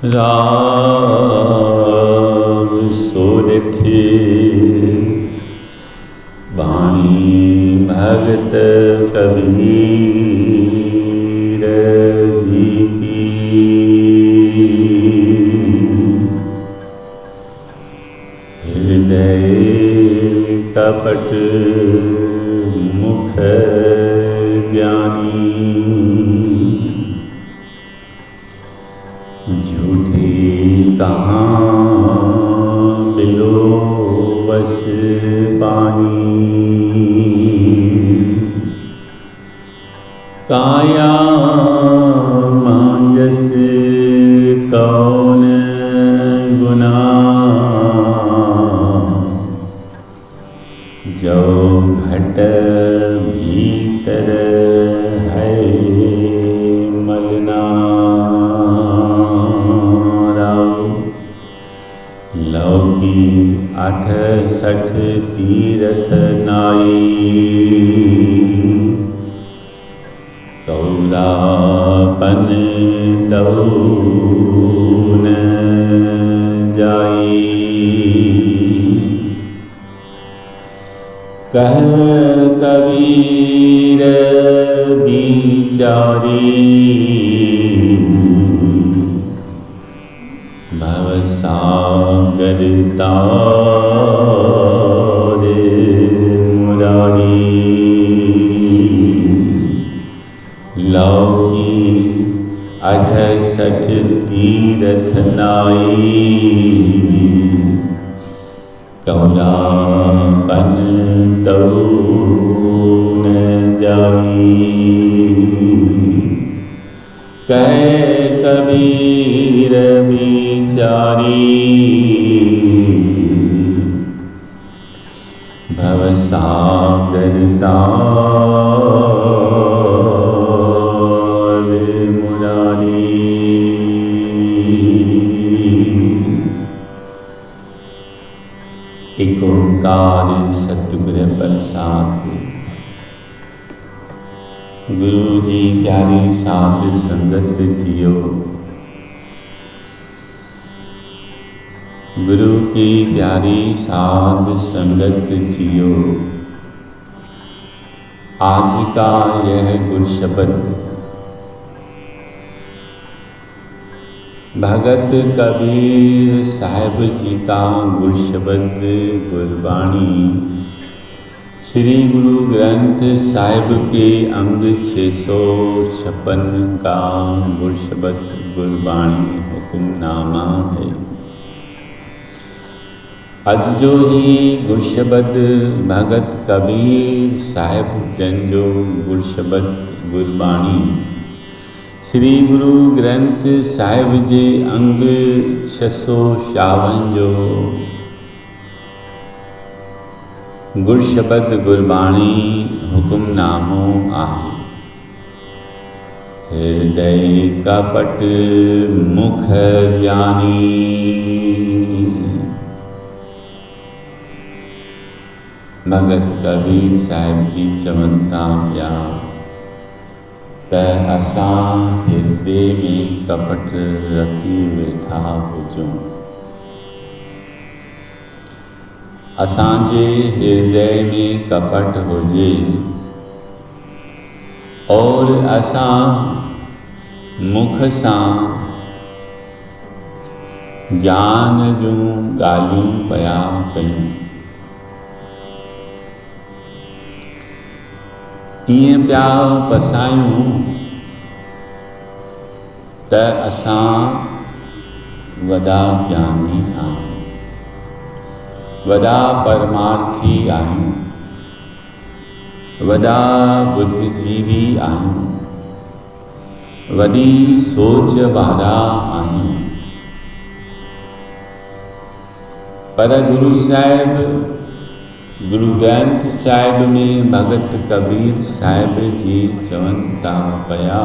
राग सोरठे वाणी भगत कबीर जी की। हृदय कपट मुख ज्ञानी, झूठी कहाँ बिलो बस पानी। काया मांजस कौन गुना, जो घट भीतर है मलना। लौकी 68 तीरथ नाई, कौलापन तऊ न जाई। कह कबीर बिचारी, भवसागर तार मुरारी। लौकी 68 तीरथ नाई, कौलापन तऊ न जाई। कह कबीर बिचारी, भवसागर तार मुरारी। एक ओंकार सतगुरु प्रसाद। गुरु जी प्यारी साध संगत जियो, गुरु की प्यारी साध संगत जियो। आज का यह गुर शब्द भगत कबीर साहिब जी का गुर शब्द गुरबाणी श्री गुरु ग्रंथ साहिब के अंग 656 का गुर शब्द गुरबाणी हुक्मनामा है। अज जो ही गुर शब्द भगत कबीर साहिब जन जो गुर शब्द गुरबाणी श्री गुरु ग्रंथ साहिब जे अंग 656 जो गुर शब्द गुरबाणी हुक्मनामो आहे। हृदय कपट मुख ज्ञानी, भगत कबीर साहिब जी चवंता पिया त असां हृदय में कपट रखी वेठा हुजूं। असांजे हृदय में कपट हुजे और असां मुख सां ज्ञान जूं ॻाल्हियूं पिया कयूं। ईअं पिया पसायूं त असां वॾा ज्ञानी आहियूं, वॾा परमार्थी आहियूं, वॾा बुद्धिजीवी आहियूं, वॾी सोच वारा आहियूं। पर गुरु साहिब गुरु ग्रंथ साहिब में भगत कबीर साहिब जी चवनि था पिया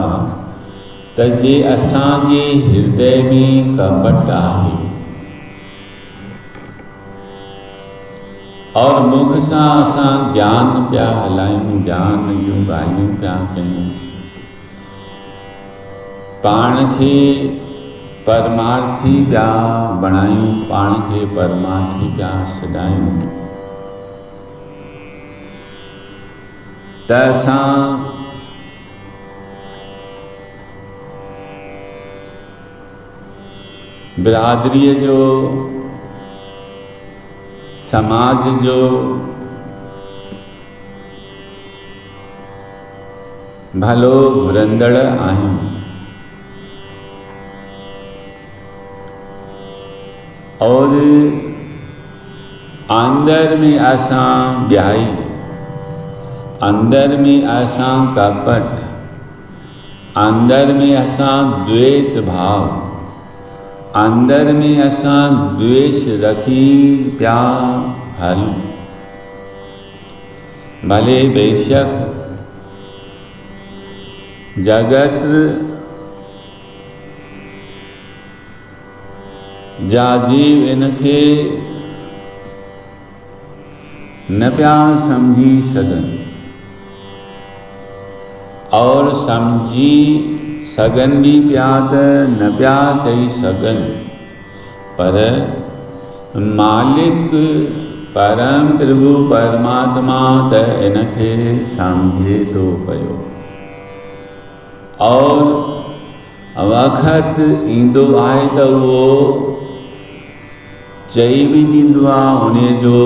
त जे असांजे हृदय में कपट आहे और मुख सां असां ज्ञान पिया हलायूं, ज्ञान जूं ॻाल्हियूं पिया कयूं, पाण खे परमार्थी पिया बणायूं, पाण खे परमार्थी पिया सॾायूं, त असां बिरादरीअ जो, समाज जो भलो घुरंदड़ आहियूं। और अंदर में असां ॿियाई, अंदर में असां कपट, अंदर में असां द्वैत भाव, अंदर में असां द्वेष रखी पिया हलूं। भले बेशक जगत जा जीव इनखे न पिया समझी सघनि, और समझी सघनि बि पिया त न पिया चई सघनि, पर मालिक परम प्रभु परमात्मा त इनखे सम्झे थो पियो। और वक़्त ईंदो आहे त उहो चई बि ॾींदो आहे, उन जो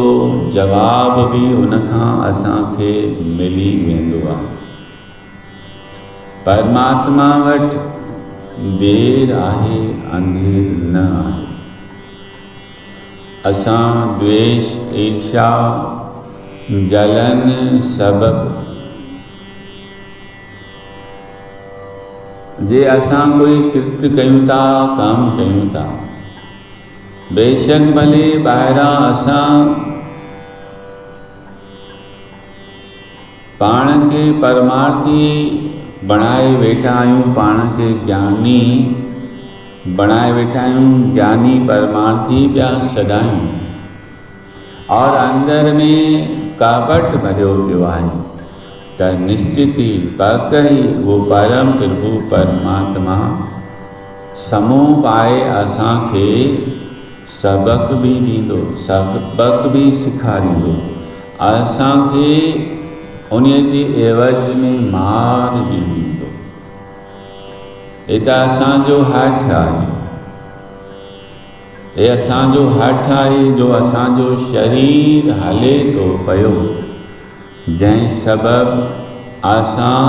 जवाब बि उनखां असांखे मिली वेंदो आहे। परमात्मा वटि देर आहे, अंधेर न आहे। असां द्वेष, ईर्ष्या, जलन सबबु जे असां कोई कृत्य कयूं था, कम कयूं था, बेशक भले ॿाहिरां असां पाण खे परमार्थी बणाए वेठा आहियूं, पाण खे ज्ञानी बणाए वेठा आहियूं, ज्ञानी परमार्थी पिया सॾायूं, और अंदर में कपट भरियो पियो आहे, त निश्चित ही पक ही वो परम प्रभु परमात्मा समूह पाए असांखे सबक बि ॾींदो, सबक बि सेखारींदो, असांखे उन जी एवज़ में मार बि ॾींदो। हे त असांजो हठ आहे, हे असांजो हठ आहे, जो असांजो शरीर हले थो पियो, जंहिं सबबु असां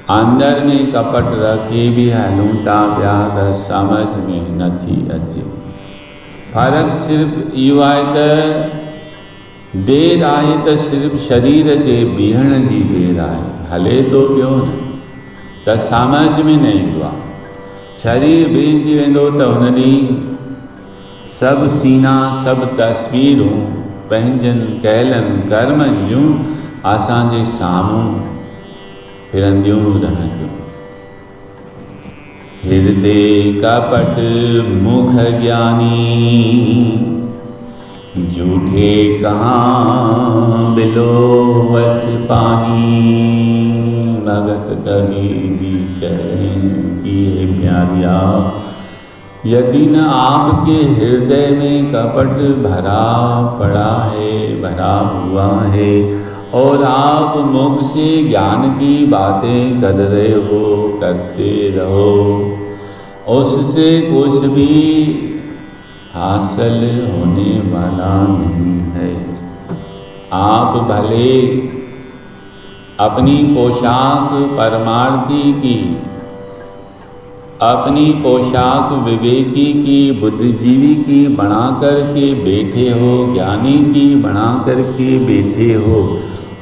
अंदर में कपट रखी भी हलूं था पिया त समझ में नथी अचे। फ़र्क़ु सिर्फ़ इहो आहे त देर आहे त सिर्फ़ शरीर जे बीहण जी देर आहे, हले थो पियो त समझ में न ईंदो आहे। शरीर बीहजी वेंदो त हुन ॾींहुं सभु सीना, सभु तस्वीरूं पंहिंजनि कयलनि कर्मनि जूं असांजे साम्हूं फिरंदियूं रहंदियूं। हृदय कपट मुख ज्ञानी, झूठे कहाँ बिलो वस पानी। भगत कबीर जी कहें कि हे प्यारिया, यदि न आपके हृदय में कपट भरा पड़ा है, भरा हुआ है, और आप मुख से ज्ञान की बातें कर रहे हो, करते रहो, उससे कुछ भी हासिल होने वाला नहीं है। आप भले अपनी पोशाक परमार्थी की, अपनी पोशाक विवेकी की, बुद्धिजीवी की बना कर के बैठे हो, ज्ञानी की बना कर के बैठे हो,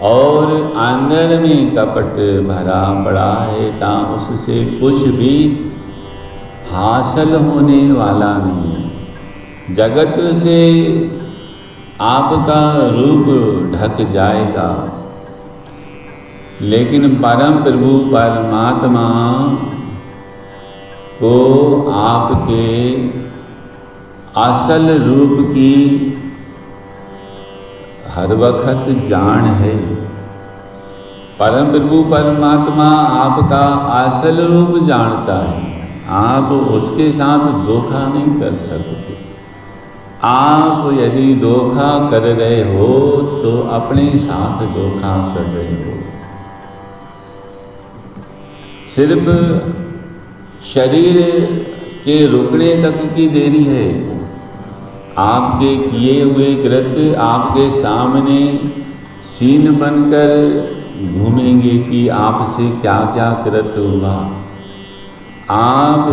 और अंदर में कपट भरा पड़ा है, ता उससे कुछ भी हासिल होने वाला नहीं है। जगत से आपका रूप ढक जाएगा, लेकिन परम प्रभु परमात्मा को आपके असल रूप की हर वक्त जान है। परम प्रभु परमात्मा आपका असल रूप जानता है। आप उसके साथ धोखा नहीं कर सकते। आप यदि धोखा कर रहे हो तो अपने साथ धोखा कर रहे हो। सिर्फ शरीर के रुकने तक की देरी है। आपके किए हुए कृत्य आपके सामने सीन बनकर घूमेंगे कि आपसे क्या क्या कृत्य हुआ। आप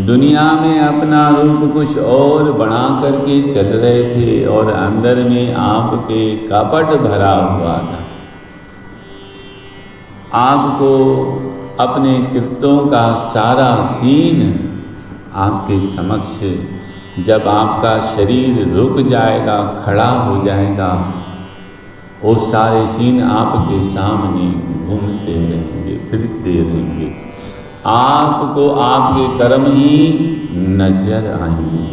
दुनिया में अपना रूप कुछ और बना करके चल रहे थे और अंदर में आपके कपट भरा हुआ था। आपको अपने कृत्यों का सारा सीन आपके समक्ष, जब आपका शरीर रुक जाएगा, खड़ा हो जाएगा, वो सारे सीन आपके सामने घूमते रहेंगे, फिरते रहेंगे। आपको आपके कर्म ही नजर आएंगे।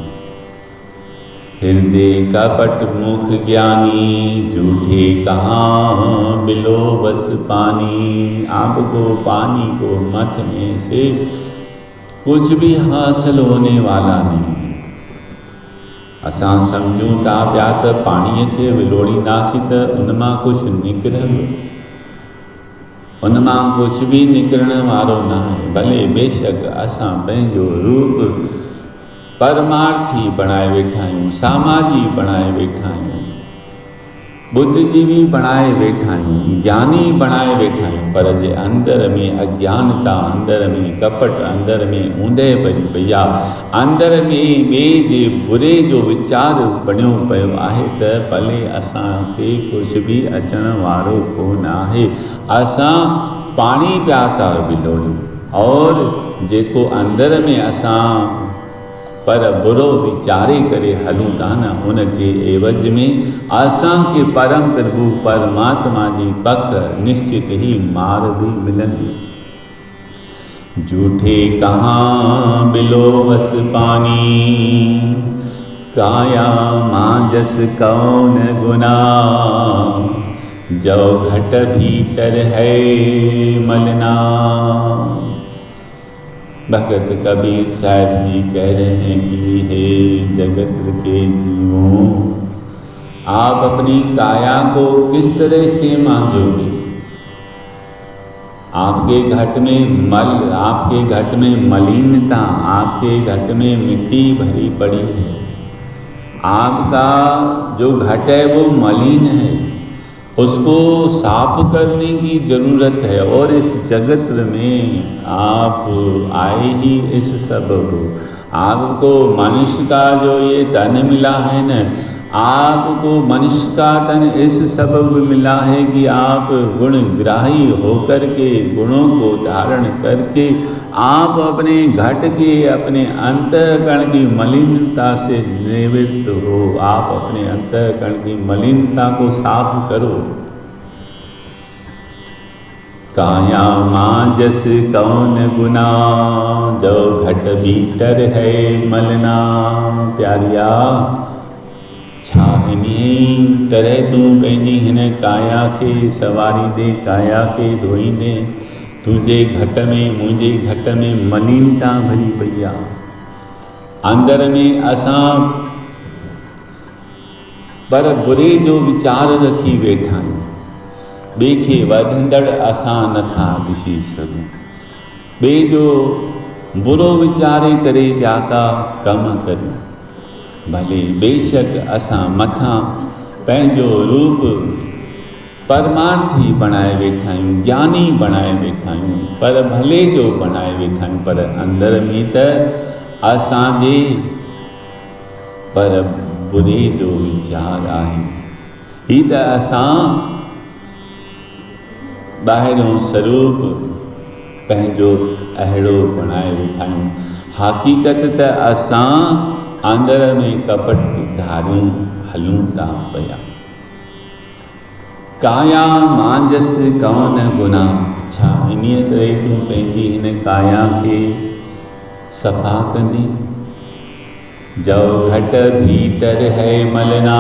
हृदय कपट मुख ज्ञानी, झूठे कहाँ बिलो बस पानी। आपको पानी को मथने से कुछ भी हासिल होने वाला नहीं। असां समझूं था पिया त पाणीअ खे विलोड़ींदासीं त उनमां कुझु निकिरंदो, उनमां कुझु बि निकिरण वारो न आहे। भले बेशक असां पंहिंजो रूप परमार्थी बणाए वेठा आहियूं, सामाजी बणाए वेठा आहियूं, बुद्धिजीवी बणाए वेठा आहियूं, ज्ञानी बणाए वेठा आहियूं, पर जे अंदर में अज्ञानता, अंदर में कपट, अंदर में ऊंदहि भरी पई आहे, अंदर में ॿिए जे बुरे जो वीचार बणियो पियो आहे, त भले असांखे कुझु बि अचण वारो कोन आहे। असां पाणी पिया था विलोड़ियूं और जेको अंदर में असां पर बुरो वीचारे करे हलूं था न, उन जे एवज में असांखे परम प्रभु परमात्मा जी पक निश्चित ही मार भी मिलंदी। झूठे कहाँ बिलो बस पानी, काया मांजस कौन गुना। जो घट भीतर है मलना। भगत कबीर साहब जी कह रहे हैं कि हे जगत के जीवों, आप अपनी काया को किस तरह से मांजोगे। आपके घट में मल, आपके घट में मलिनता, आपके घट में मिट्टी भरी पड़ी है। आपका जो घट है वो मलिन है, उसको साफ करने की जरूरत है। और इस जगत में आप आए ही इस सबब, आपको मनुष्य का जो ये तन मिला है न, आपको मनुष्य का तन इस सबब मिला है कि आप गुणग्राही होकर के, गुणों को धारण करके आप अपने घट के, अपने अंतःकरण की मलिनता से निवृत्त हो। आप अपने अंतःकरण की मलिनता को साफ करो। काया मांजस कौन गुना, जो घट भीतर है मलना। प्यारिया, छा इन्ही तरह तूं पंहिंजी हिन काया खे सवारी दे, काया खे धोईंदे। तुंहिंजे घट में, मुंहिंजे घट में मलिनता भरी पई आहे। अंदर में असां पर बुरे जो वीचार रखी वेठा आहियूं। ॿिए खे वधंदड़ असां नथा ॾिसी सघूं। ॿिए जो बुरो वीचारे करे पिया था कमु करियूं। भले बेशक असां मथां पंहिंजो रूप परमार्थी बणाए वेठा आहियूं, ज्ञानी बणाए वेठा आहियूं, पर भले जो बणाए वेठा आहियूं, पर अंदर में त असांजे पर बुरे जो वीचार आहे। ही त असां ॿाहिरों स्वरूप पंहिंजो अहिड़ो बणाए वेठा आहियूं। हक़ीक़त त असां अंदर में कपट धारियूं हलूं था पिया। काया मांजस कौन गुना। छा इन्हीअ तरह तूं पंहिंजी हिन काया खे सफ़ा कंदी। जो घट भीतर है मलना,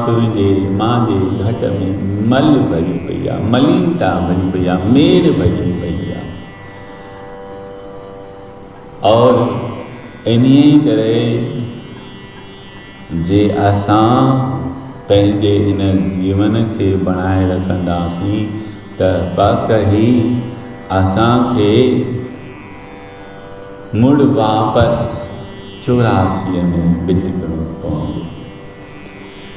तुझे मांजे घट में मल भरी पई आहे, मलीनता भरी पई आहे, मेर भरी पई आहे। और इन्हीअ तरह जे असां पंहिंजे हिन जीवन खे बणाए रखंदासीं त पक ई असांखे मुड़ वापसि 84 में बिटिकणो पवंदो।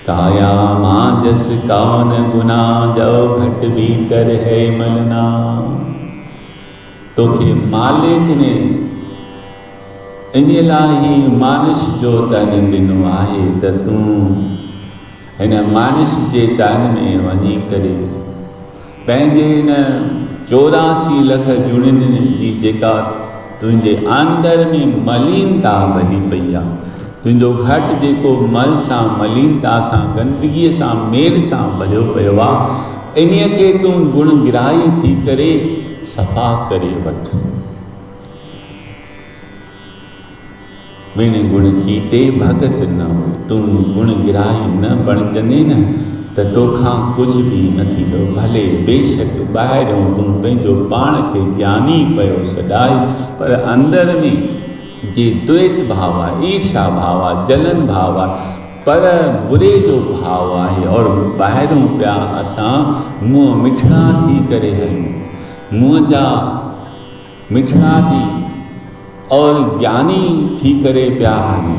काया मां जस कौन गुना, जो घट भीतर है मलना। तोखे मालिक ने इन लाइ ही मानिश जो तन ॾिनो आहे त तूं हिन मानिश जे तन में वञी करे पंहिंजे हिन 84 लख जुणियुनि जी जेका तुंहिंजे अंदर में मलीनता भरी पई आहे, तुंहिंजो घटि जेको मल सां, मलीनता सां, गंदगीअ सां, मेर सां भरियो पियो आहे, इन्हीअ खे तूं गुण गिराई थी करे सफ़ा करे वठ। विण गुण कीते भगत न हो, तूं गुण गिराई न बणजंदे न त तोखां कुझु बि न थींदो। भले बेशक ॿाहिरियों तूं पंहिंजो पाण खे ज्ञानी पियो सॾाए, पर अंदर में जे द्वैत भाव आहे, ईर्षा भाव आहे, जलन भाव आहे, पर बुरे जो भाव आहे, और ॿाहिरों पिया असां मुंहुं मिठड़ा थी करे हलूं, मुंहुं जा मिठड़ा थी और ज्ञानी थी करे पिया हलूं।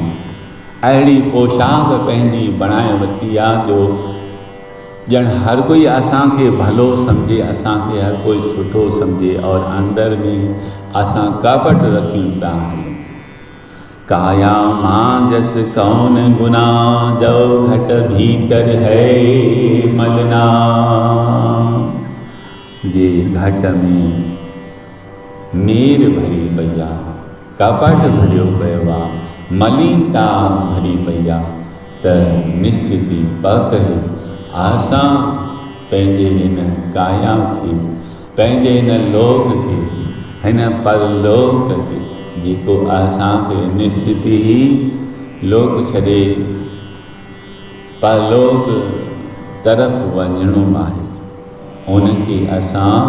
अहिड़ी पोशाक पंहिंजी बणाए वरिती आहे जो ॼण हर कोई असांखे भलो सम्झे, असांखे हर कोई सुठो सम्झे, और अंदर में असां कपट रखियूं पिया आहियूं। काया मां जस कौन गुना, जो घट भीतर है मलना। जे घट में मेर भरी पई आहे, कपट भरियो पियो आहे, मलीनता भरी पई आहे, त निश्चित ई पक असां पंहिंजे हिन काया खे, पंहिंजे हिन लोक खे, हिन परलोक खे, जेको असांखे निश्चित ई लोक छॾे परलोक तरफ़ वञिणो आहे, उनखे असां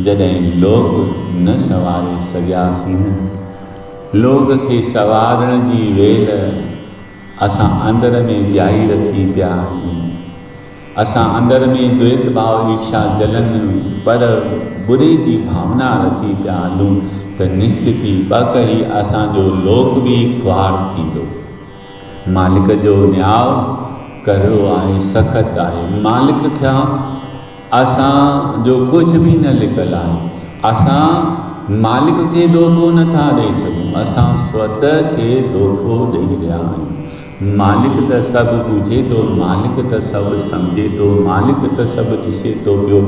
जॾहिं लोक न सवारे सघियासीं न, लोक खे सवारण जी वेल असां अंदर में ॼाई रखी पिया आहियूं। असां अंदर में द्वैत भाव, ईर्षा, जलन, पर बुरे जी भावना रखी पिया हलूं, त निश्चित ई पक ई असांजो लोक बि ख्वार थींदो। मालिक जो न्याव कहिड़ो आहे, सख़्तु आहे। मालिक खां असांजो कुझु बि न लिकल आहे। असां मालिक खे धोखो नथा ॾेई सघूं, असां स्वतः खे धोखो ॾेई रहिया आहियूं। मालिक त सभु ॿुझे थो, मालिक त सभु सम्झे थो, मालिक त सभु ॾिसे थो पियो।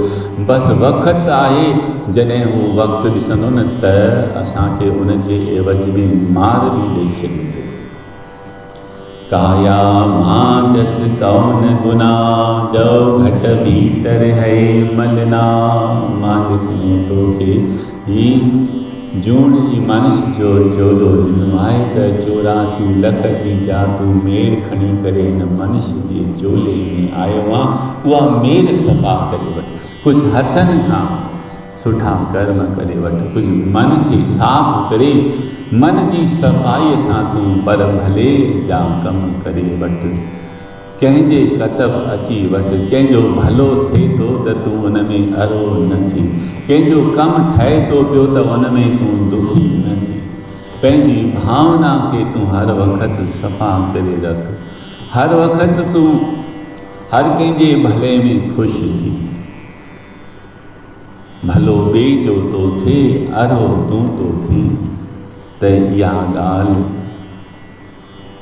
बसि वक़्तु आहे जॾहिं हू वक़्तु ॾिसंदो न त असांखे उनजे एवज में मार बि ॾेई छॾींदो। काया मां जस कौन गुना, जो घट भीतर है मलना। मालिक ने तोखे ही जूण ई मनुष्य जो चोलो ॾिनो आहे त 84 लख जी जातू मेर खणी करे हिन मनुष्य जे चोले में आयो आहे। उहा मेर सफ़ा करे वठ, कुझु हथनि खां सुठा कर्म करे वठ, कुझु मन खे साफ़ करे, मन जी सफ़ाईअ सां तूं पर भले जा कम करे वठ। कंहिंजे कतब अची वठ, कंहिंजो भलो थिए थो त तूं उन में अरो न थी, कंहिंजो कमु ठहे थो पियो त उन में तूं दुखी न थी। पंहिंजी भावना खे तूं हर वक़्तु सफ़ा करे रख, हर वक़्तु तूं हर कंहिंजे भले में ख़ुशि थी। भलो ॿिए जो थो थिए, अरो तूं थो थिए, त इहा ॻाल्हि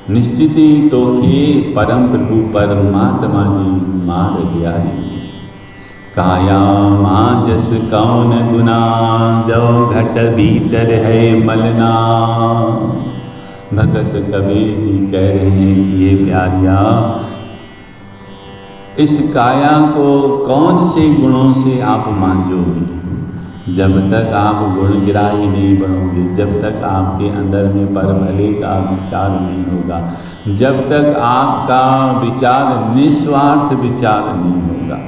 निश्चित ई तोखे परम प्रभु परमात्मा जी मार ॾियारी। काया मां जस कौन गुना, जो घट भीतर है मलना। भगत कबीर जी कह रहे हैं कि ये प्यारिया, इस काया को कौन से गुणों से आप मांजोगे, जब तक आप गुणग्राही नहीं बनोगे, जब तक आपके अंदर में पर भले का विचार नहीं होगा, जब तक आपका विचार निस्वार्थ विचार नहीं होगा,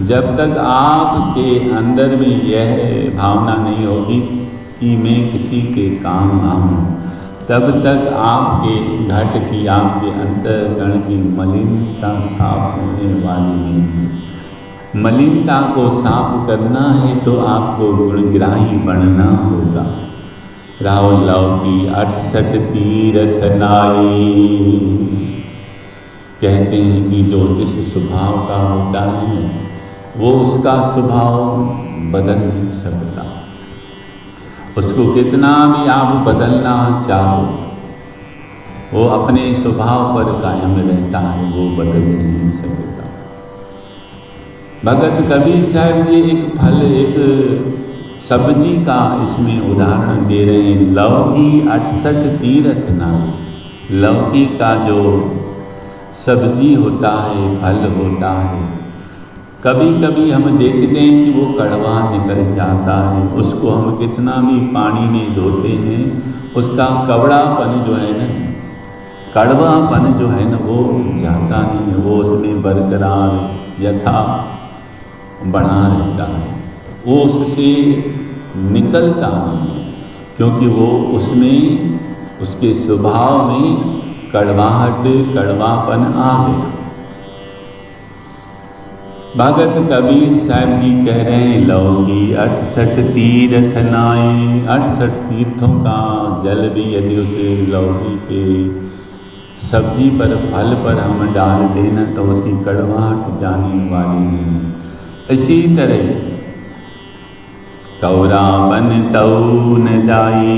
जब तक आपके अंदर में यह भावना नहीं होगी कि मैं किसी के काम आऊँ, तब तक आपके घट की, आपके अंतःकरण की मलिनता साफ होने वाली नहीं है। मलिनता को साफ करना है तो आपको गुणग्राही बनना होगा। राहुल लव की 68 तीर्थ नाई कहते हैं कि जो जिस स्वभाव का होता है वो उसका स्वभाव बदल नहीं सकता। उसको कितना भी आप बदलना चाहो, वो अपने स्वभाव पर कायम रहता है, वो बदल नहीं सकता। भगत कबीर साहब जी एक फल, एक सब्जी का इसमें उदाहरण दे रहे हैं। लौकी 68 तीर्थ नाई। लौकी का जो सब्जी होता है, फल होता है, कभी कभी हम देखते हैं कि वो कड़वा निकल जाता है। उसको हम कितना भी पानी में धोते हैं, उसका कड़वापन जो है ना, कड़वापन जो है ना, वो जाता नहीं है, वो उसमें बरकरार यथा बना रहता है, वो उससे निकलता नहीं है, क्योंकि वो उसमें, उसके स्वभाव में कड़वाहट, कड़वापन आ गया। भगत कबीर साहब जी कह रहे हैं लौकी 68 तीर्थ नाई। 68 तीर्थों का जल भी यदि उसे लौकी के सब्जी पर, फल पर हम डाल देना तो उसकी कड़वाहट जाने वाली नहीं। इसी तरह कौरापन तऊ न जाई।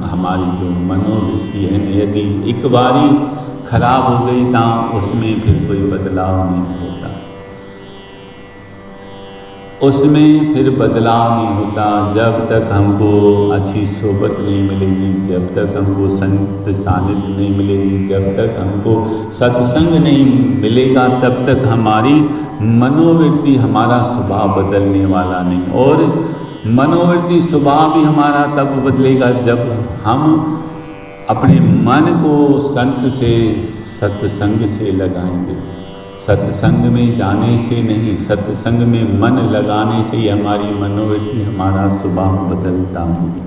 हमारी जो मनोवृत्ति है, यदि एक बारी खराब हो गई तो उसमें फिर कोई बदलाव नहीं होता, उसमें फिर बदलाव नहीं होता। जब तक हमको अच्छी सोबत नहीं मिलेगी, जब तक हमको संत सानिध्य नहीं मिलेगी, जब तक हमको सत्संग नहीं मिलेगा, तब तक हमारी मनोवृत्ति, हमारा स्वभाव बदलने वाला नहीं। और मनोवृत्ति, स्वभाव भी हमारा तब बदलेगा जब हम अपने मन को संत से, सत्संग से लगाएंगे। सत्संग में जाने से नहीं, सत्संग में मन लगाने से ही हमारी मनोवृत्ति, हमारा स्वभाव बदलता है।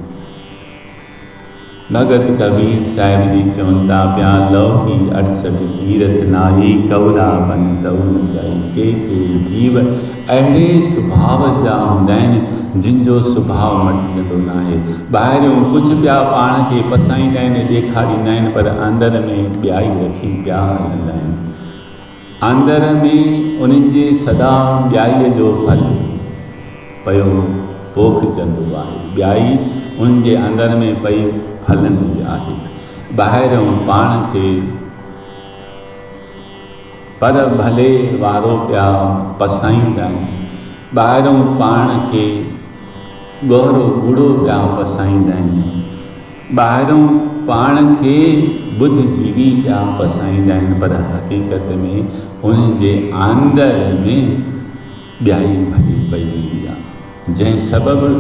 भगत कबीर साहब जी चवंदा पिया लौकी 68 तीर्थ नाई कौरापन तऊ न जाई। के जीव अहिड़े स्वभाव जा हूंदा आहिनि जिन जो स्वभाव मटिजंदो न आहे। ॿाहिरियों कुझु ॿिया पाण खे पसाईंदा आहिनि, ॾेखारींदा आहिनि, पर अंदर में ॿियाई रखी पिया हलंदा आहिनि। अंदर में उन्हनि जे सदा ॿियाईअ जो फल पियो पोखजंदो आहे। ॿियाई उन्हनि जे अंदर में पई फलंदी आहे। ॿाहिरियों पाण खे पर भले वारो पिया पसाईंदा आहिनि, ॿाहिरियों पाण खे ॻोहरो ॻूढ़ो पिया पसाईंदा आहिनि, ॿाहिरियों पाण खे बुद्धजीवी पिया पसाईंदा आहिनि, पर हक़ीक़त में उन्हनि जे अंदर में ॿियाई भरी पई हूंदी आहे, जंहिं सबबु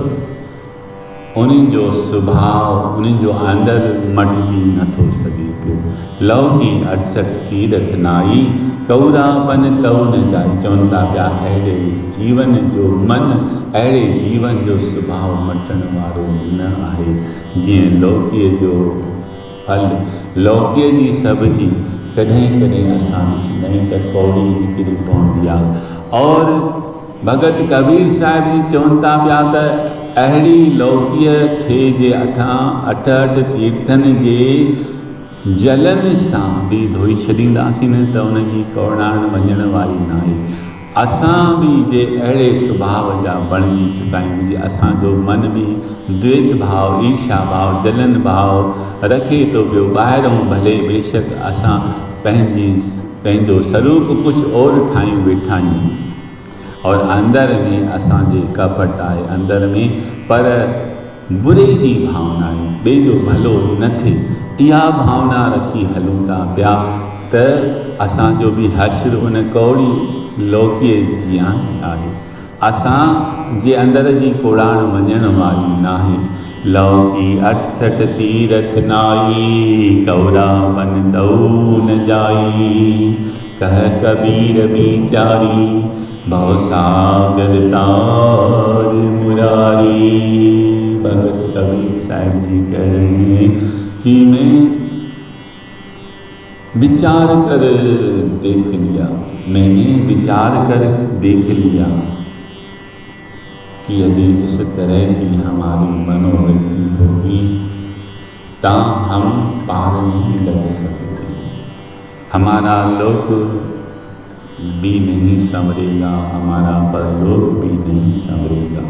उन्हनि जो स्वभाव, उन्हनि जो अंदर मटिजी नथो सघे पियो। लौकी 68 तीर्थ नाई कौरापन तऊ न जाई। चवनि था पिया अहिड़े जीवन जो मन, अहिड़े जीवन जो स्वभाव मटण वारो न आहे। जीअं लौकीअ जो फल, लौकीअ जी सब्जी कॾहिं कॾहिं असां ॾिसंदा आहियूं त कौड़ी निकिरी पवंदी आहे। और भगत कबीर साहिब जी चवनि था पिया त अहिड़ी लौकीअ खे जे 68 तीर्थनि जे जलनि सां बि धोई छॾींदासीं न त उनजी कौड़ाण वञण वारी न आहे। असां बि जे अहिड़े स्वभाव जा बणिजी चुका आहियूं, जे असांजो मन बि द्वेत भाव, ईर्ष्या भाव, जलन भाव रखे थो पियो। ॿाहिरों भले बेशक असां पंहिंजो स्वरूप कुझु और ठाहियूं वेठा आहियूं, और अंदर में असांजे कपट आहे, अंदर में पर बुरे जी भावना आहे, ॿिए जो भलो न थिए, इहा भावना रखी हलूं था पिया त असांजो बि हश्र उन कौड़ी लौकीअ जी आहे। असां जे अंदर जी कोड़ाण वञण वारी नाहे। लौकी 68 तीरथ नाई, कौरा बन दऊ न जाई। कह कबीर बिचारी, भवसागर तार मुरारी। भगत कबीर साहब जी कह रहे हैं कि मैं विचार कर देख लिया, मैंने विचार कर देख लिया कि यदि इस तरह की हमारी मनोवृत्ति होगी तो हम पार नहीं लग सकते, हमारा लोक भी नहीं संवरेगा, हमारा परलोक भी नहीं संवरेगा।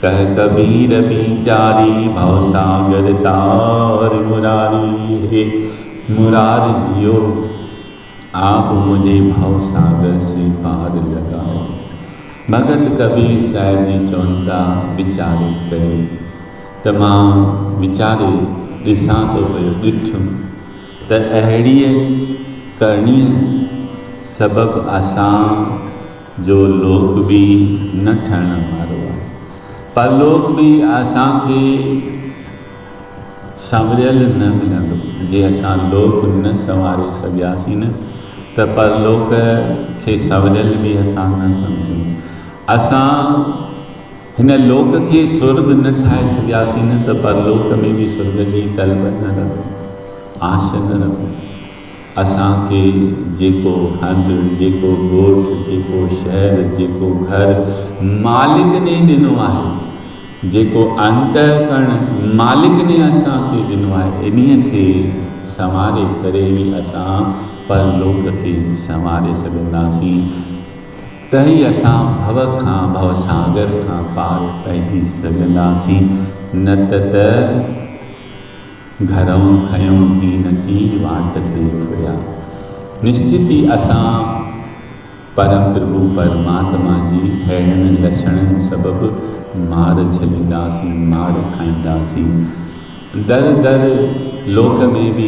कह कबीर बिचारी, भवसागर तार मुरारी। हे मुरार जियो, आप मुझे भवसागर से पार लगाओ। भगत कबीर साहिब जी चवंदा विचारे करे, त मां विचारे ॾिसां थो पियो, ॾिठुमि त अहिड़ीअ करणीअ सबबु असां जो लोक बि न ठहण वारो आहे, परलोक बि असांखे संवरियल न मिलंदो। जे असां लोक न संवारे सघियासीं न त परलोक खे संवरियल बि असां न सम्झूं। असां हिन लोक खे स्वर्ग न ठाहे सघियासीं न त परलोक में बि स्वर्ग जी तलब न रखूं, आश न रखूं। असांखे जेको हंधु, जेको ॻोठ, जेको शहर, जेको घर मालिक ने ॾिनो आहे, जेको अंतःकरण मालिक ने असांखे ॾिनो आहे, इन्हीअ खे संवारे करे ई असां परलोक खे संवारे सघंदासीं। त ई असां भव खां, भवसागर खां पार पइजी सघंदासीं। न त घरऊं खयूं कीन की वाट ते फुरिया। निश्चित ई असां परम प्रभु परमात्मा जी अहिड़नि लक्षणनि सबबु मार झलींदासीं, मार खाईंदासीं। दर दर लोक में बि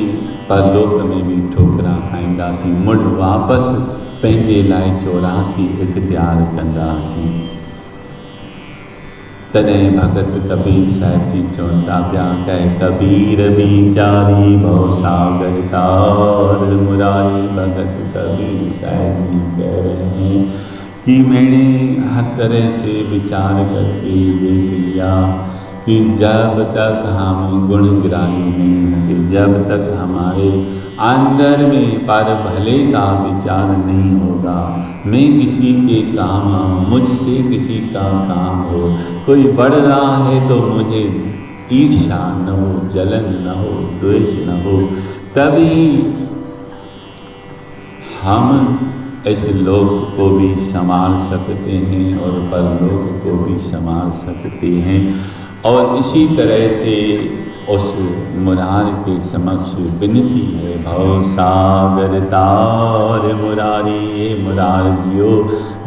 परलोक में बि ठोकरा खाईंदासीं, मुड़ वापसि पंहिंजे लाइ 84 इख़्तियार कंदासीं। तॾहिं भगत कबीर साहिब जी चवंदा पिया, कह कबीर बिचारी, भवसागर तार मुरारी। भगत कबीर साहिब जी कह रहे हैं कि मैंने हर तरह से विचार करके देख लिया कि जब तक हम गुणग्राही नहीं होंगे, जब तक हमारे अंदर में पर भले का विचार नहीं होगा, मैं किसी के काम आऊँ, मुझसे किसी का काम हो, कोई बढ़ रहा है तो मुझे ईर्ष्या न हो, जलन न हो, द्वेष न हो, तभी हम इस लोक को भी संभाल सकते हैं और परलोक को भी संभाल सकते हैं। और इसी तरह से उस मुरार के समक्ष विनती है, भवसागर तार मुरारी। ये मुरार जियो,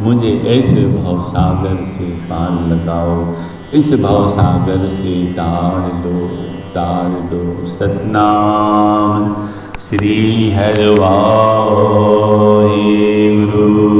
मुझे इस भवसागर से पार लगाओ, इस भवसागर से तार दो, तार दो। सतनाम श्री हरि वाहे गुरु।